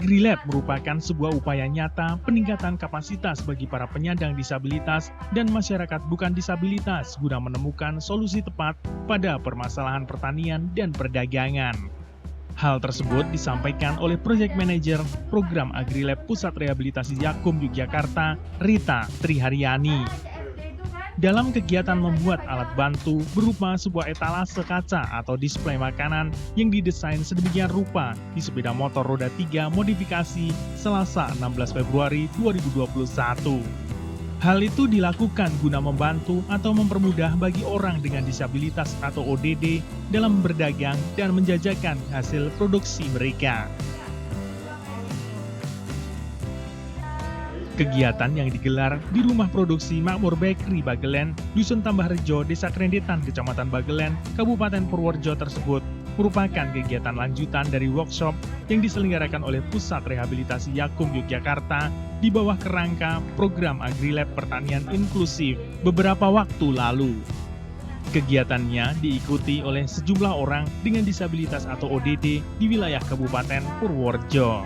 AgriLab merupakan sebuah upaya nyata peningkatan kapasitas bagi para penyandang disabilitas dan masyarakat bukan disabilitas guna menemukan solusi tepat pada permasalahan pertanian dan perdagangan. Hal tersebut disampaikan oleh Project Manager Program AgriLab Pusat Rehabilitasi Yakum Yogyakarta, Rita Triharyani. Dalam kegiatan membuat alat bantu berupa sebuah etalase kaca atau display makanan yang didesain sedemikian rupa di sepeda motor roda 3 modifikasi Selasa 16 Februari 2021. Hal itu dilakukan guna membantu atau mempermudah bagi orang dengan disabilitas atau ODD dalam berdagang dan menjajakan hasil produksi mereka. Kegiatan yang digelar di Rumah Produksi Makmur Bakery Bagelen, Dusun Tambahrejo, Desa Krendetan, Kecamatan Bagelen, Kabupaten Purworejo tersebut merupakan kegiatan lanjutan dari workshop yang diselenggarakan oleh Pusat Rehabilitasi Yakum Yogyakarta di bawah kerangka Program AgriLab Pertanian Inklusif beberapa waktu lalu. Kegiatannya diikuti oleh sejumlah orang dengan disabilitas atau ODD di wilayah Kabupaten Purworejo.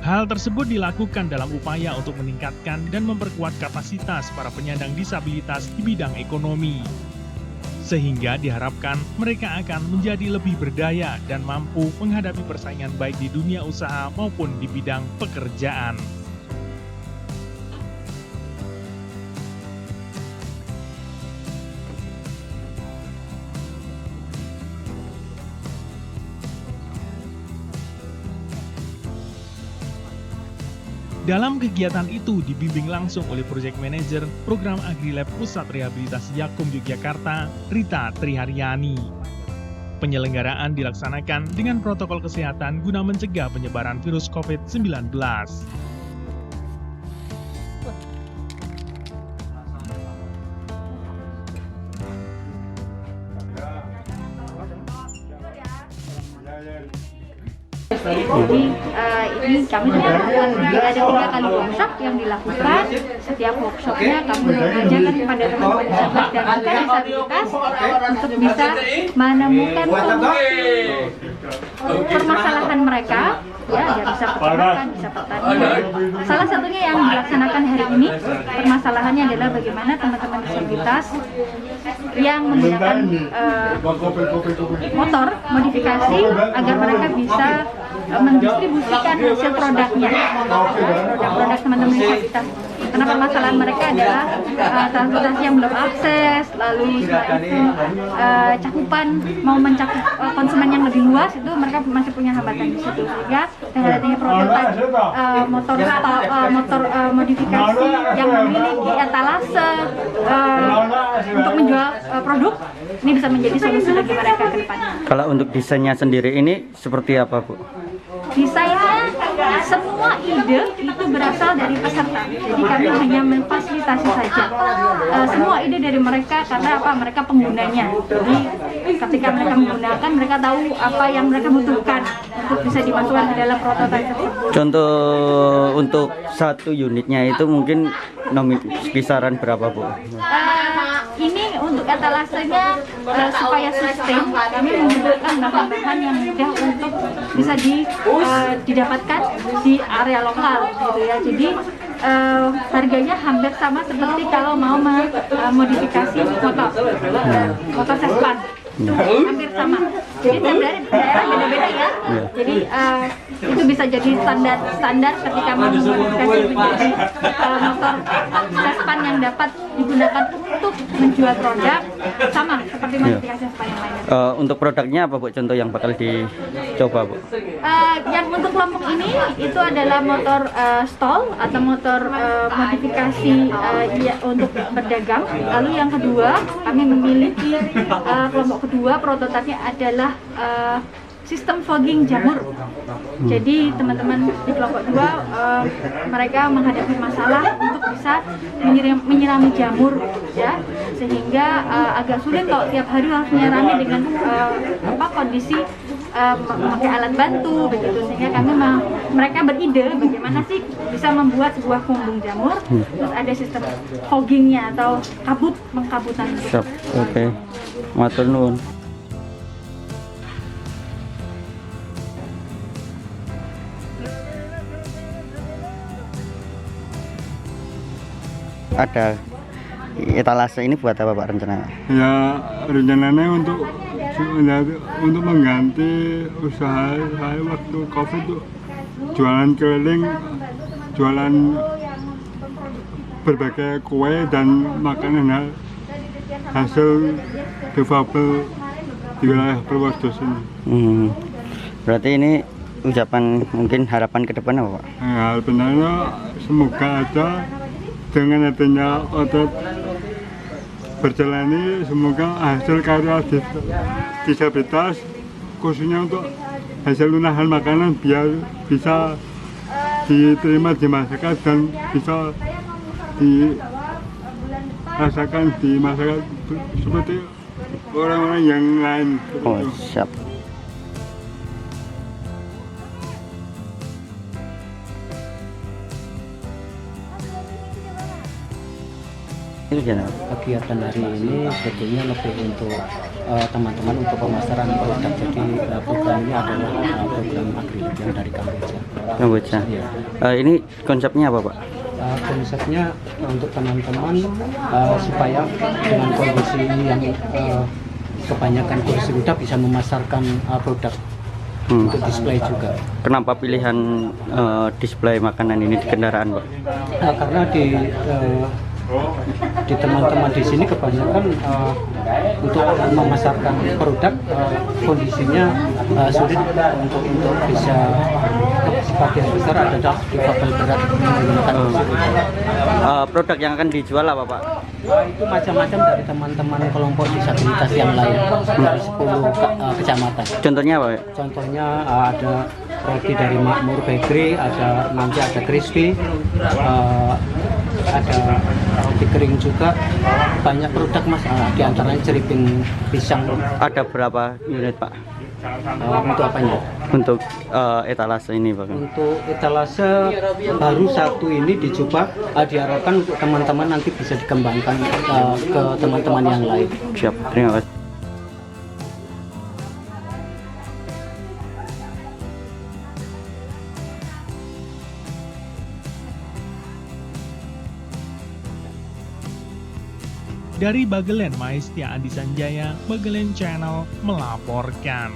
Hal tersebut dilakukan dalam upaya untuk meningkatkan dan memperkuat kapasitas para penyandang disabilitas di bidang ekonomi. Sehingga diharapkan mereka akan menjadi lebih berdaya dan mampu menghadapi persaingan baik di dunia usaha maupun di bidang pekerjaan. Dalam kegiatan itu dibimbing langsung oleh Project Manager Program AgriLab Pusat Rehabilitasi Yakum Yogyakarta, Rita Triharyani. Penyelenggaraan dilaksanakan dengan protokol kesehatan guna mencegah penyebaran virus COVID-19. Jadi ini kami ada 3 kali workshop yang dilakukan. Setiap workshopnya kami mengajarkan kepada teman-teman disabilitas dan bukan disabilitas untuk bisa menemukan permasalahan mereka, ya bisa peternakan, bisa pertanian. Salah satunya yang dilaksanakan hari ini permasalahannya adalah bagaimana teman-teman disabilitas yang menggunakan motor modifikasi agar mereka bisa mendistribusikan hasil produknya, produk teman-teman disabilitas. Karena permasalahan mereka adalah transportasi yang belum akses, lalu setelah itu cakupan mau mencakup konsumen yang lebih luas itu mereka masih punya hambatan di situ. Sehingga dengan adanya prototipe motor modifikasi yang memiliki etalase untuk menjual produk, ini bisa menjadi solusi bagi mereka ke depannya. Kalau untuk desainnya sendiri ini seperti apa, Bu? Desainnya, semua ide itu berasal dari peserta. Jadi kami hanya memfasilitasi saja. Semua ide dari mereka karena apa? Mereka penggunanya. Jadi ketika mereka menggunakan, mereka tahu apa yang mereka butuhkan untuk bisa dimasukkan ke dalam prototipe tersebut. Contoh untuk satu unitnya itu mungkin kisaran berapa, Bu? Ini untuk etalasenya supaya sustain, kami menggunakan bahan-bahan yang mudah untuk bisa didapatkan di area lokal, gitu ya. Jadi harganya hampir sama seperti kalau mau modifikasi motor sespan. Hampir sama. Jadi daerah beda-beda ya. Jadi itu bisa jadi standar ketika mau memodifikasi menjadi motor sespan yang dapat digunakan untuk menjual produk sama seperti modifikasi sespan yang lainnya. Untuk produknya apa, Bu? Contoh yang bakal dicoba, Bu? Yang untuk kelompok ini itu adalah motor stall atau motor modifikasi untuk berdagang. Lalu yang kedua kami memiliki kelompok kedua prototipenya adalah sistem fogging jamur. Jadi teman-teman di kelompok 2 mereka menghadapi masalah untuk bisa menyirami jamur, ya, sehingga agak sulit kalau tiap hari harus menyirami dengan kondisi memakai alat bantu begitu, sehingga mereka beride bagaimana sih bisa membuat sebuah kumbung jamur, terus ada sistem foggingnya atau mengkabutan. Oke. Matur nuwun. ada etalase ini buat apa Pak rencananya? Ya rencananya untuk mengganti usaha saya waktu COVID tuh jualan keliling, jualan berbagai kue dan makanan hasil difabel di wilayah Purworejo sini. Berarti ini ucapan mungkin harapan ke depan apa Pak? Harapannya semoga aja dengan adanya otot berjalan ini, semoga hasil karya disabilitas khususnya untuk hasil lunahan makanan biar bisa diterima di masyarakat dan bisa dirasakan di masyarakat seperti orang-orang yang lain. Oh, siap. Kegiatan hari ini sebetulnya lebih untuk teman-teman untuk pemasaran produk. Jadi program ini adalah program agri yang dari Kamboja. Ya. Ini konsepnya apa Pak? Konsepnya untuk teman-teman supaya dengan kondisi yang kebanyakan kursi roda bisa memasarkan produk untuk display juga. Kenapa pilihan display makanan ini di kendaraan Pak? Karena di teman-teman di sini kebanyakan untuk memasarkan produk kondisinya sulit untuk bisa sebagian besar adalah difabel berat menggunakan produk yang akan dijual apa Pak? Itu macam-macam dari teman-teman kelompok disabilitas yang lain dari 10 kecamatan. Contohnya apa? Contohnya ada roti dari Makmur Bakery, nanti ada crispy, ada roti kering juga, banyak produk Mas, diantaranya ceripin pisang. Ada berapa unit Pak? Untuk apanya? Untuk etalase ini Pak? Untuk etalase baru satu ini dicoba, diharapkan untuk teman-teman nanti bisa dikembangkan ke teman-teman yang lain. Siap, terima kasih. Dari Bagelen, Maestia Andi Sanjaya, Bagelen Channel melaporkan.